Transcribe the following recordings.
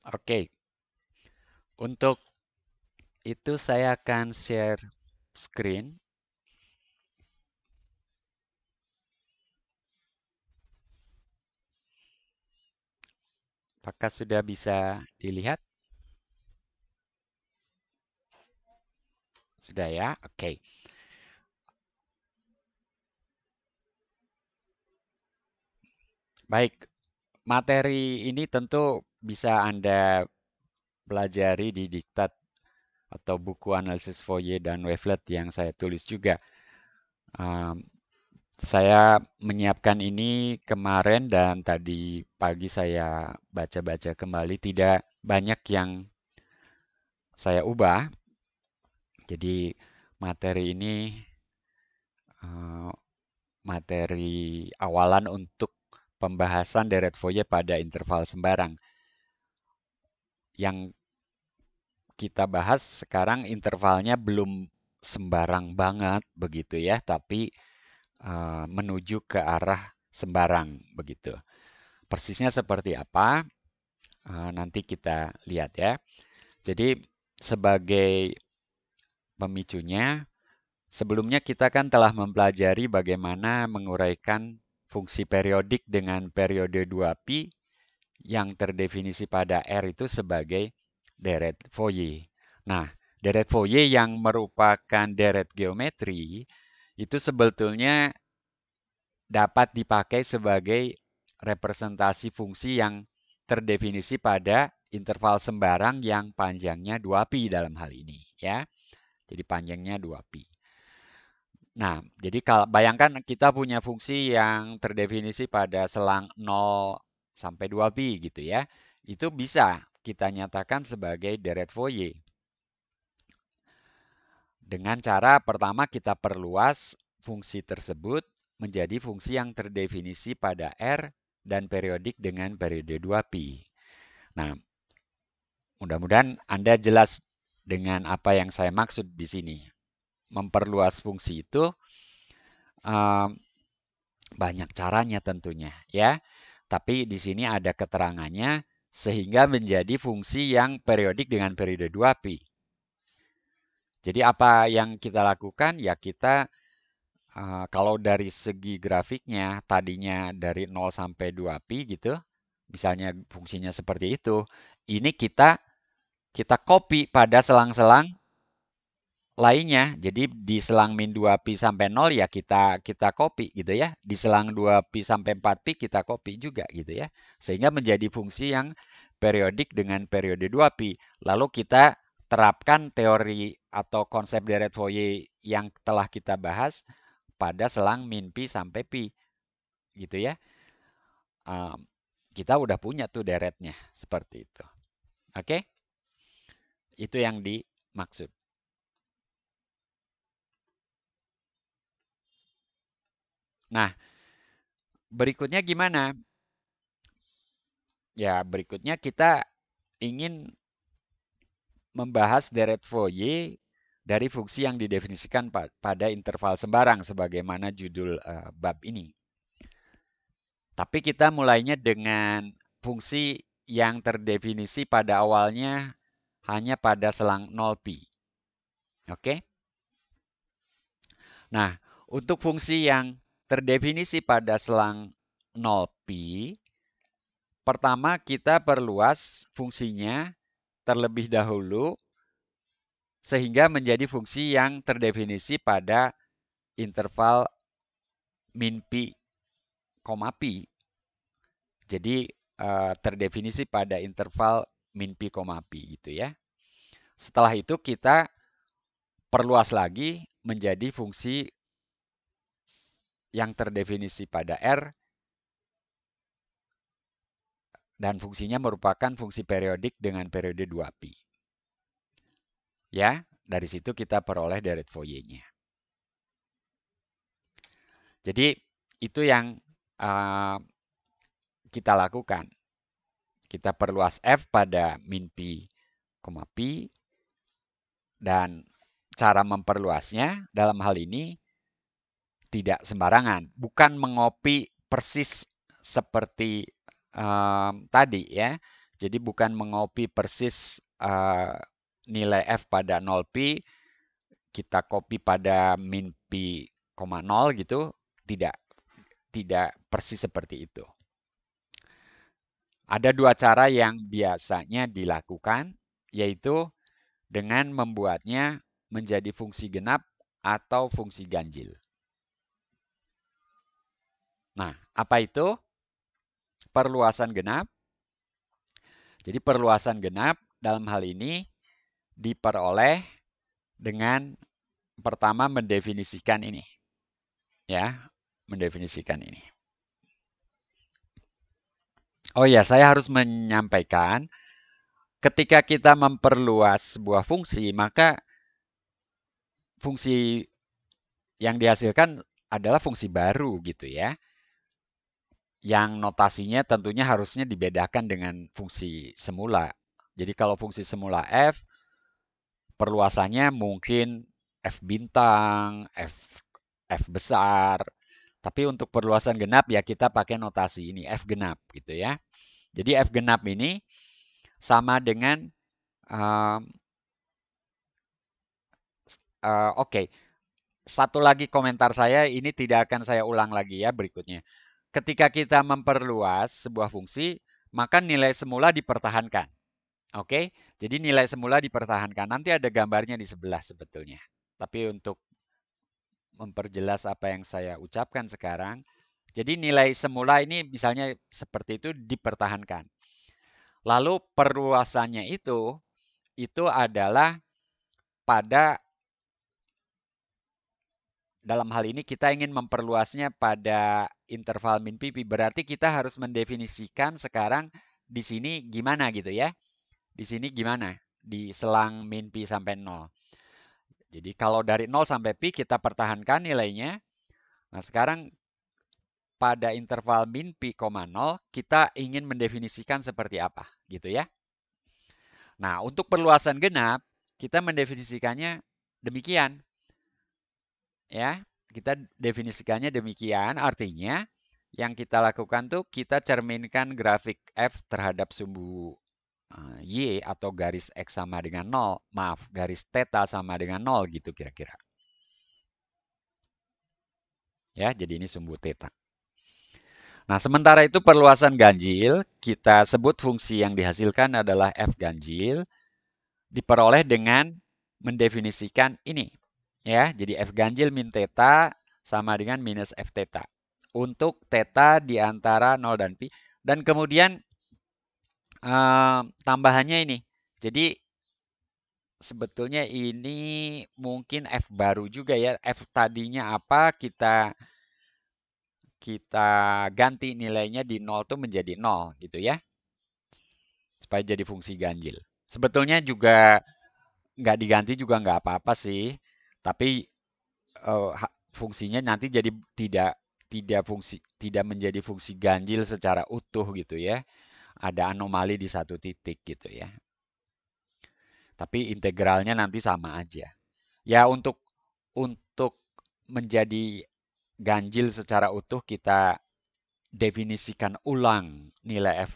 Oke, untuk itu saya akan share screen. Apakah sudah bisa dilihat? Sudah ya? Oke. Baik, materi ini tentu bisa Anda pelajari di diktat atau buku analisis Fourier dan wavelet yang saya tulis juga. Um, saya menyiapkan ini kemarin dan tadi pagi saya baca-baca kembali. Tidak banyak yang saya ubah. Jadi materi ini uh, materi awalan untuk pembahasan deret Fourier pada interval sembarang. Yang kita bahas sekarang intervalnya belum sembarang banget begitu ya, tapi menuju ke arah sembarang begitu. Persisnya seperti apa? Nanti kita lihat ya. Jadi sebagai pemicunya, sebelumnya kita kan telah mempelajari bagaimana menguraikan fungsi periodik dengan periode 2pi yang terdefinisi pada R itu sebagai deret Fourier. Nah, deret Fourier yang merupakan deret geometri itu sebetulnya dapat dipakai sebagai representasi fungsi yang terdefinisi pada interval sembarang yang panjangnya 2pi dalam hal ini ya. Jadi panjangnya 2pi. Nah, jadi kalau bayangkan kita punya fungsi yang terdefinisi pada selang 0 sampai 2pi gitu ya. Itu bisa kita nyatakan sebagai deret Fourier. Dengan cara pertama kita perluas fungsi tersebut menjadi fungsi yang terdefinisi pada R dan periodik dengan periode 2pi. Nah, mudah-mudahan Anda jelas dengan apa yang saya maksud di sini. Memperluas fungsi itu um, banyak caranya tentunya ya. Tapi di sini ada keterangannya sehingga menjadi fungsi yang periodik dengan periode 2pi. Jadi apa yang kita lakukan? Ya kita kalau dari segi grafiknya tadinya dari 0 sampai 2pi gitu, misalnya fungsinya seperti itu, ini kita copy pada selang-selang lainnya. Jadi di selang min 2pi sampai 0 ya kita copy gitu ya. Di selang 2pi sampai 4pi kita copy juga gitu ya. Sehingga menjadi fungsi yang periodik dengan periode 2pi. Lalu kita terapkan teori atau konsep deret Fourier yang telah kita bahas pada selang min pi sampai pi gitu ya. Kita udah punya tuh deretnya seperti itu. Oke? Itu yang dimaksud. Nah, berikutnya gimana? Ya, berikutnya kita ingin membahas deret Fourier dari fungsi yang didefinisikan pada interval sembarang sebagaimana judul bab ini. Tapi kita mulainya dengan fungsi yang terdefinisi pada awalnya hanya pada selang 0pi. Oke? Nah, untuk fungsi yang terdefinisi pada selang 0pi, pertama kita perluas fungsinya terlebih dahulu sehingga menjadi fungsi yang terdefinisi pada interval min pi, pi. Jadi terdefinisi pada interval min pi, pi gitu ya. Setelah itu kita perluas lagi menjadi fungsi yang terdefinisi pada R dan fungsinya merupakan fungsi periodik dengan periode 2pi. Ya, dari situ kita peroleh deret Fourier-nya. Jadi itu yang kita lakukan. Kita perluas F pada min pi, pi dan cara memperluasnya dalam hal ini tidak sembarangan, bukan mengopi persis seperti tadi ya. Jadi bukan mengopi persis nilai F pada 0pi, kita copy pada min pi, 0 gitu. Tidak persis seperti itu. Ada dua cara yang biasanya dilakukan, yaitu dengan membuatnya menjadi fungsi genap atau fungsi ganjil. Nah, apa itu perluasan genap? Jadi perluasan genap dalam hal ini diperoleh dengan pertama mendefinisikan ini. Ya, mendefinisikan ini. Oh ya, saya harus menyampaikan ketika kita memperluas sebuah fungsi, maka fungsi yang dihasilkan adalah fungsi baru gitu ya. Yang notasinya tentunya harusnya dibedakan dengan fungsi semula. Jadi kalau fungsi semula F, perluasannya mungkin F bintang, F besar. Tapi untuk perluasan genap ya kita pakai notasi ini, F genap gitu ya. Jadi F genap ini sama dengan, oke. Satu lagi komentar saya, ini tidak akan saya ulang lagi ya berikutnya. Ketika kita memperluas sebuah fungsi, maka nilai semula dipertahankan. Oke, jadi nilai semula dipertahankan. Nanti ada gambarnya di sebelah sebetulnya. Tapi untuk memperjelas apa yang saya ucapkan sekarang, jadi nilai semula ini misalnya seperti itu dipertahankan. Lalu perluasannya itu adalah pada, dalam hal ini kita ingin memperluasnya pada interval min pi, berarti kita harus mendefinisikan sekarang di sini gimana gitu ya. Di sini gimana? Di selang min pi sampai 0. Jadi kalau dari 0 sampai pi kita pertahankan nilainya. Nah sekarang pada interval min pi, 0 kita ingin mendefinisikan seperti apa gitu ya. Nah untuk perluasan genap kita mendefinisikannya demikian. Ya, kita definisikannya demikian, artinya yang kita lakukan tuh kita cerminkan grafik F terhadap sumbu Y atau garis X sama dengan 0, maaf, garis theta sama dengan 0 gitu kira-kira. Ya, jadi ini sumbu theta. Nah, sementara itu perluasan ganjil, kita sebut fungsi yang dihasilkan adalah F ganjil, diperoleh dengan mendefinisikan ini. Ya, jadi F ganjil min theta sama dengan minus F theta. Untuk theta di antara 0 dan pi. Dan kemudian tambahannya ini. Jadi sebetulnya ini mungkin F baru juga ya. F tadinya apa, kita ganti nilainya di 0 itu menjadi 0 gitu ya. Supaya jadi fungsi ganjil. Sebetulnya juga nggak diganti juga nggak apa-apa sih. Tapi fungsinya nanti jadi tidak menjadi fungsi ganjil secara utuh gitu ya. Ada anomali di satu titik gitu ya. Tapi integralnya nanti sama aja. Ya untuk menjadi ganjil secara utuh kita definisikan ulang nilai F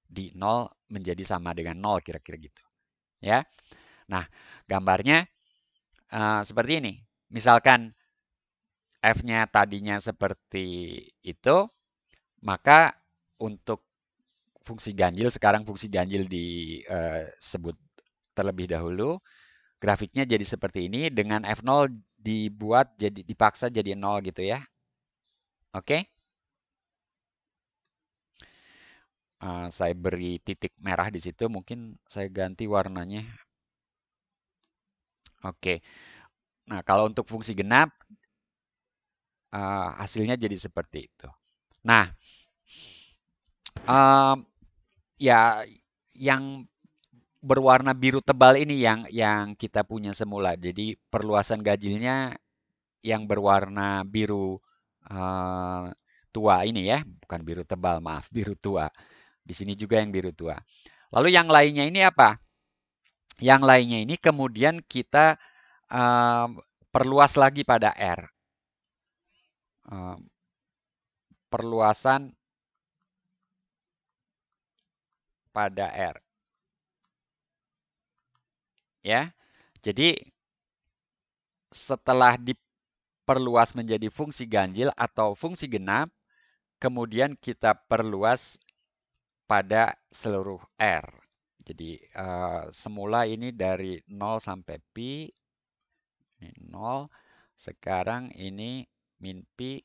di 0 menjadi sama dengan 0 kira-kira gitu. Ya. Nah, gambarnya seperti ini. Misalkan F-nya tadinya seperti itu, maka untuk fungsi ganjil, sekarang fungsi ganjil disebut terlebih dahulu. Grafiknya jadi seperti ini, dengan F0 dipaksa jadi 0 gitu ya. Oke? Saya beri titik merah di situ, mungkin saya ganti warnanya. Oke. Nah, kalau untuk fungsi genap, hasilnya jadi seperti itu. Nah, ya yang berwarna biru tebal ini yang kita punya semula. Jadi perluasan ganjilnya yang berwarna biru tua ini ya, bukan biru tebal, maaf, biru tua. Di sini juga yang biru tua. Lalu yang lainnya ini apa? Yang lainnya ini kemudian kita perluas lagi pada R. Perluasan pada R. Ya. Jadi setelah diperluas menjadi fungsi ganjil atau fungsi genap, kemudian kita perluas pada seluruh R. Jadi semula ini dari 0 sampai pi, ini 0. Sekarang ini min pi,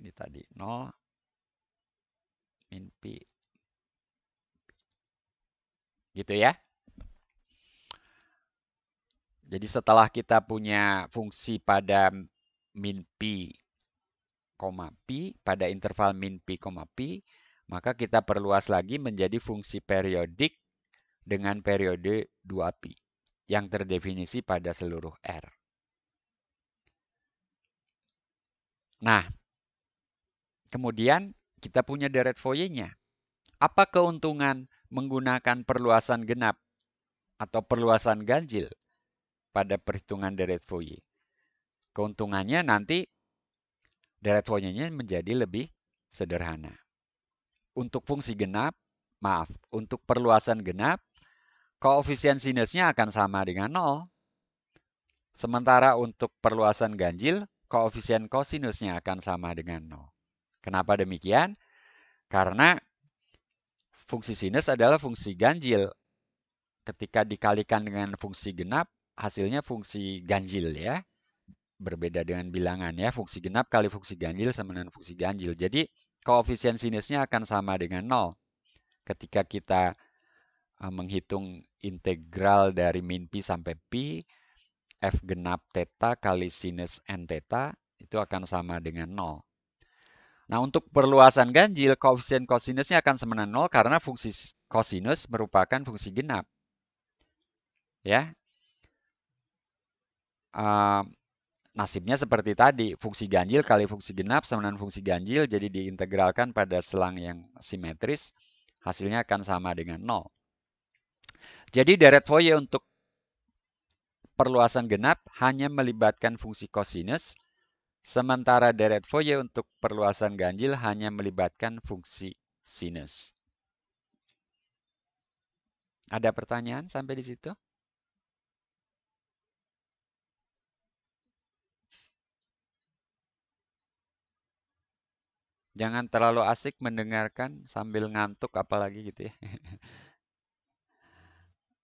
ini tadi 0, min pi. Gitu ya. Jadi setelah kita punya fungsi pada min pi, pi, pada interval min pi, pi, maka kita perluas lagi menjadi fungsi periodik dengan periode 2pi yang terdefinisi pada seluruh R. Nah, kemudian kita punya deret Fourier-nya. Apa keuntungan menggunakan perluasan genap atau perluasan ganjil pada perhitungan deret Fourier? Keuntungannya nanti deret Fourier-nya menjadi lebih sederhana. Untuk fungsi genap, untuk perluasan genap, koefisien sinusnya akan sama dengan 0. Sementara untuk perluasan ganjil, koefisien kosinusnya akan sama dengan 0. Kenapa demikian? Karena fungsi sinus adalah fungsi ganjil. Ketika dikalikan dengan fungsi genap, hasilnya fungsi ganjil ya. Berbeda dengan bilangan ya. Fungsi genap kali fungsi ganjil sama dengan fungsi ganjil. Jadi koefisien sinusnya akan sama dengan 0. Ketika kita menghitung integral dari min pi sampai pi, f genap theta kali sinus n theta itu akan sama dengan 0. Nah, untuk perluasan ganjil, koefisien kosinusnya akan sama dengan 0 karena fungsi kosinus merupakan fungsi genap. Ya. Nasibnya seperti tadi, fungsi ganjil kali fungsi genap sama dengan fungsi ganjil, jadi diintegralkan pada selang yang simetris, hasilnya akan sama dengan 0. Jadi deret Fourier untuk perluasan genap hanya melibatkan fungsi kosinus, sementara deret Fourier untuk perluasan ganjil hanya melibatkan fungsi sinus. Ada pertanyaan sampai di situ? Jangan terlalu asik mendengarkan sambil ngantuk apalagi gitu ya.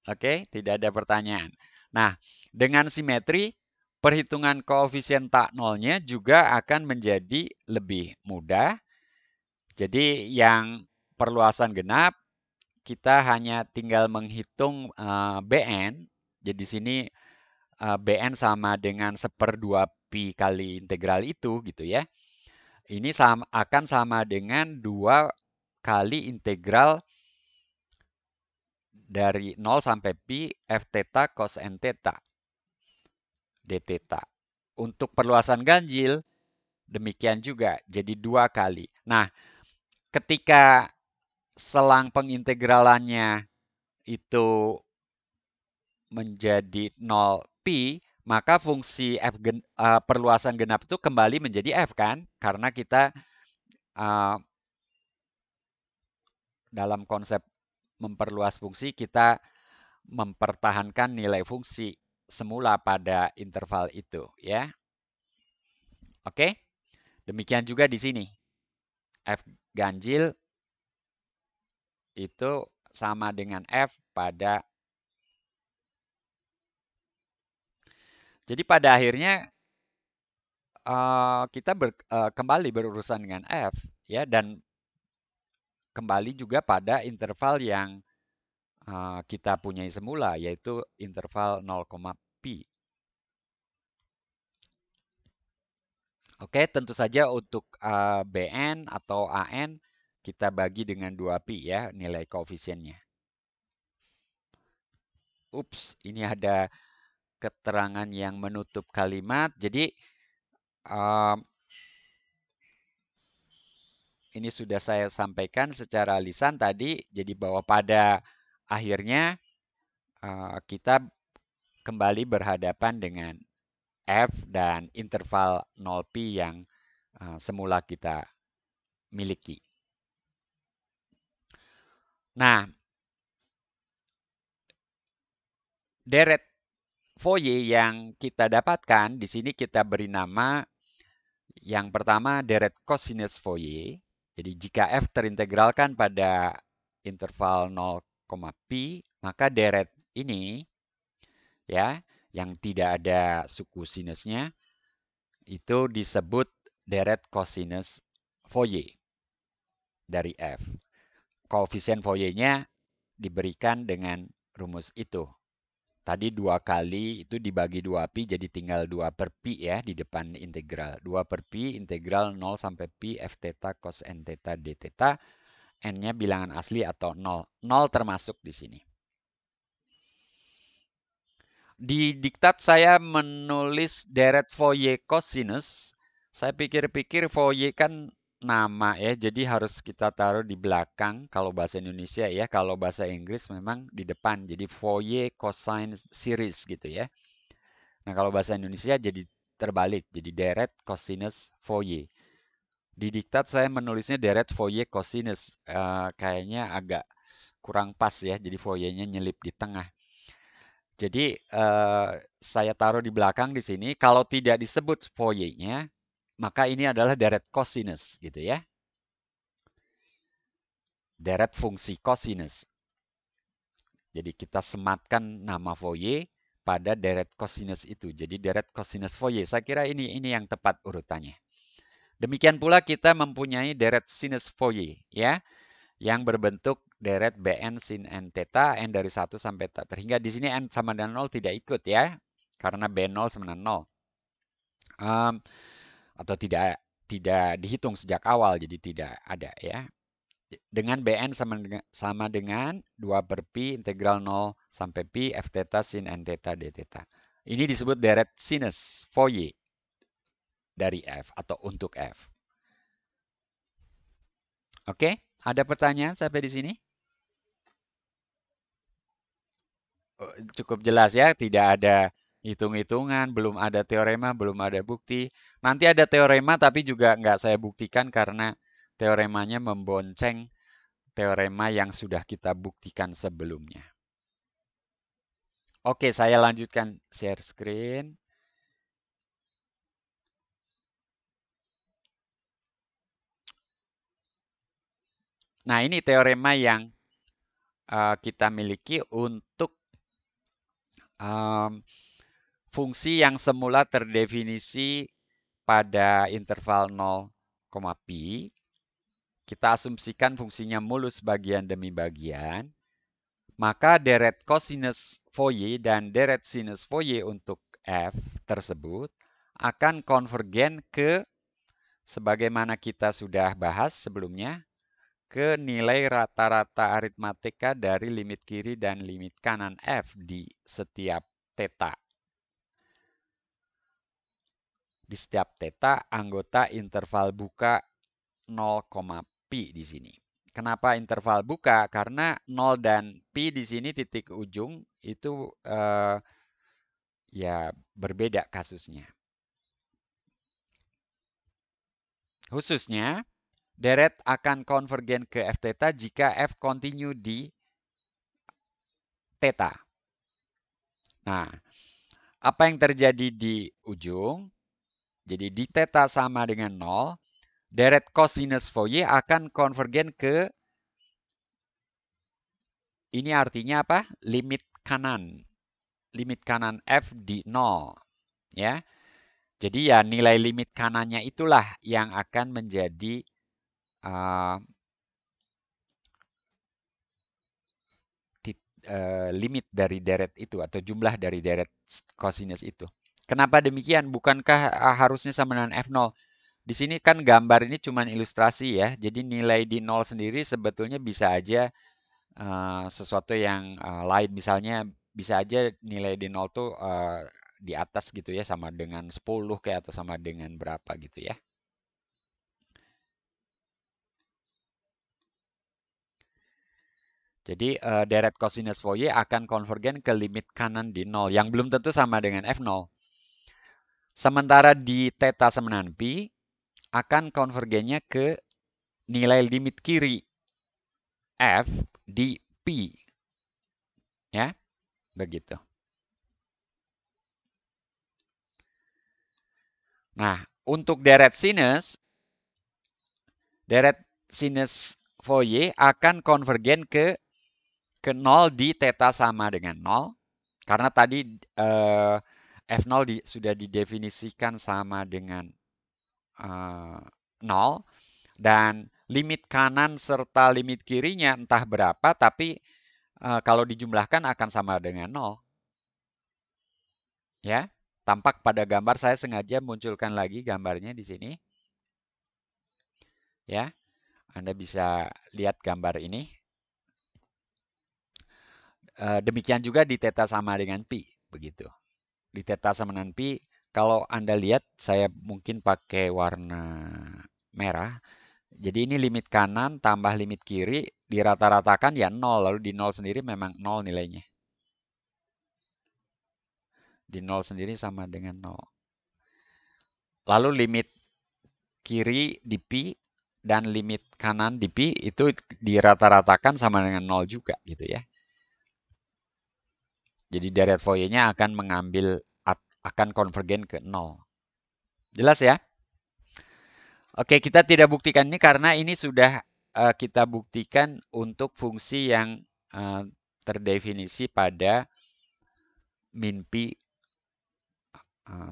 Oke, tidak ada pertanyaan. Nah, dengan simetri, perhitungan koefisien tak nolnya juga akan menjadi lebih mudah. Jadi yang perluasan genap, kita hanya tinggal menghitung Bn. Jadi sini Bn sama dengan 1/2 pi kali integral itu gitu ya. Ini akan sama dengan 2 kali integral dari 0 sampai pi f theta cos n theta d theta. Untuk perluasan ganjil, demikian juga, jadi 2 kali. Nah, ketika selang pengintegralannya itu menjadi 0 pi, maka fungsi perluasan genap itu kembali menjadi f kan? Karena kita dalam konsep memperluas fungsi, kita mempertahankan nilai fungsi semula pada interval itu ya. Oke? Demikian juga di sini. F ganjil itu sama dengan F pada. Jadi pada akhirnya kita kembali berurusan dengan F ya, dan kembali juga pada interval yang kita punyai semula, yaitu interval 0, pi. Oke, tentu saja untuk Bn atau An kita bagi dengan 2pi ya nilai koefisiennya. Ups, ini ada keterangan yang menutup kalimat. Jadi ini sudah saya sampaikan secara lisan tadi. Jadi bahwa pada akhirnya kita kembali berhadapan dengan F dan interval 0pi yang semula kita miliki. Nah, deret Fourier yang kita dapatkan, di sini kita beri nama yang pertama deret cosinus Fourier. Jadi jika f terintegralkan pada interval 0, pi, maka deret ini ya yang tidak ada suku sinusnya itu disebut deret cosinus Fourier dari f. Koefisien Fourier-nya diberikan dengan rumus itu. Tadi 2 kali itu dibagi 2pi jadi tinggal 2 per pi ya di depan integral. 2 per pi integral 0 sampai pi f theta cos n theta d theta. N-nya bilangan asli atau 0. 0 termasuk di sini. Di diktat saya menulis deret Fourier cosinus. Saya pikir-pikir Fourier kan nama ya, jadi harus kita taruh di belakang kalau bahasa Indonesia ya. Kalau bahasa Inggris memang di depan, jadi Fourier cosine series gitu ya. Nah, kalau bahasa Indonesia jadi terbalik, jadi deret cosinus Fourier. Di diktat saya menulisnya deret Fourier cosinus, kayaknya agak kurang pas ya, jadi Fourier-nya nyelip di tengah. Jadi saya taruh di belakang di sini. Kalau tidak disebut Fourier-nya, maka ini adalah deret cosinus gitu ya. Deret fungsi cosinus. Jadi kita sematkan nama Fourier pada deret cosinus itu. Jadi deret cosinus Fourier. Saya kira ini yang tepat urutannya. Demikian pula kita mempunyai deret sinus Fourier ya, yang berbentuk deret Bn sin n theta, n dari 1 sampai tak terhingga. Di sini n sama dengan 0 tidak ikut ya, karena B0 sama dengan 0. Atau tidak dihitung sejak awal, jadi tidak ada ya. Dengan Bn sama dengan 2 per pi integral 0 sampai pi f theta sin n theta d theta. Ini disebut deret sinus Fourier dari f atau untuk f. Oke, ada pertanyaan sampai di sini? Cukup jelas ya, tidak ada hitung-hitungan, belum ada teorema, belum ada bukti. Nanti ada teorema tapi juga nggak saya buktikan karena teoremanya membonceng teorema yang sudah kita buktikan sebelumnya. Oke, saya lanjutkan share screen. Nah, ini teorema yang kita miliki untuk fungsi yang semula terdefinisi pada interval 0, pi. Kita asumsikan fungsinya mulus bagian demi bagian. Maka deret cosinus Fourier dan deret sinus Fourier untuk f tersebut akan konvergen ke, sebagaimana kita sudah bahas sebelumnya, ke nilai rata-rata aritmatika dari limit kiri dan limit kanan f di setiap theta. Di setiap theta, anggota interval buka 0, pi di sini. Kenapa interval buka? Karena 0 dan pi di sini titik ujung itu ya berbeda kasusnya. Khususnya, deret akan konvergen ke f theta jika f continue di theta. Nah, apa yang terjadi di ujung? Jadi di theta sama dengan 0, deret cosinus Fourier akan konvergen ke, ini artinya apa? Limit kanan. Limit kanan f di 0. Ya. Jadi ya nilai limit kanannya itulah yang akan menjadi limit dari deret itu atau jumlah dari deret cosinus itu. Kenapa demikian? Bukankah harusnya sama dengan F0? Di sini kan gambar ini cuma ilustrasi ya. Jadi nilai di 0 sendiri sebetulnya bisa aja sesuatu yang lain. Misalnya bisa aja nilai di 0 tuh di atas gitu ya, sama dengan 10 kayak atau sama dengan berapa gitu ya. Jadi deret cosinus Fourier akan konvergen ke limit kanan di 0 yang belum tentu sama dengan F0. Sementara di theta sama dengan pi akan konvergennya ke nilai limit kiri F di P. Ya, begitu. Nah, untuk deret sinus Fourier akan konvergen ke 0 di theta sama dengan 0. Karena tadi F0 sudah didefinisikan sama dengan 0. Dan limit kanan serta limit kirinya entah berapa, tapi kalau dijumlahkan akan sama dengan 0. Ya, tampak pada gambar, saya sengaja munculkan lagi gambarnya di sini. Ya, Anda bisa lihat gambar ini. Demikian juga di theta sama dengan pi, begitu. Di theta sama dengan pi, kalau Anda lihat, saya mungkin pakai warna merah. Jadi ini limit kanan tambah limit kiri, dirata-ratakan ya 0, lalu di 0 sendiri memang 0 nilainya. Di 0 sendiri sama dengan 0. Lalu limit kiri di pi dan limit kanan di pi itu dirata-ratakan sama dengan 0 juga gitu ya. Jadi deret Fourier-nya akan konvergen ke 0. Jelas ya? Oke, kita tidak buktikan ini karena ini sudah kita buktikan untuk fungsi yang terdefinisi pada min pi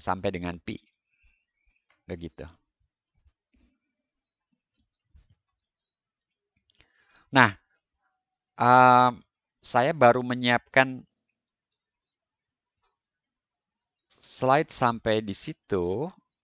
sampai dengan pi. Begitu. Nah, saya baru menyiapkan slide sampai di situ.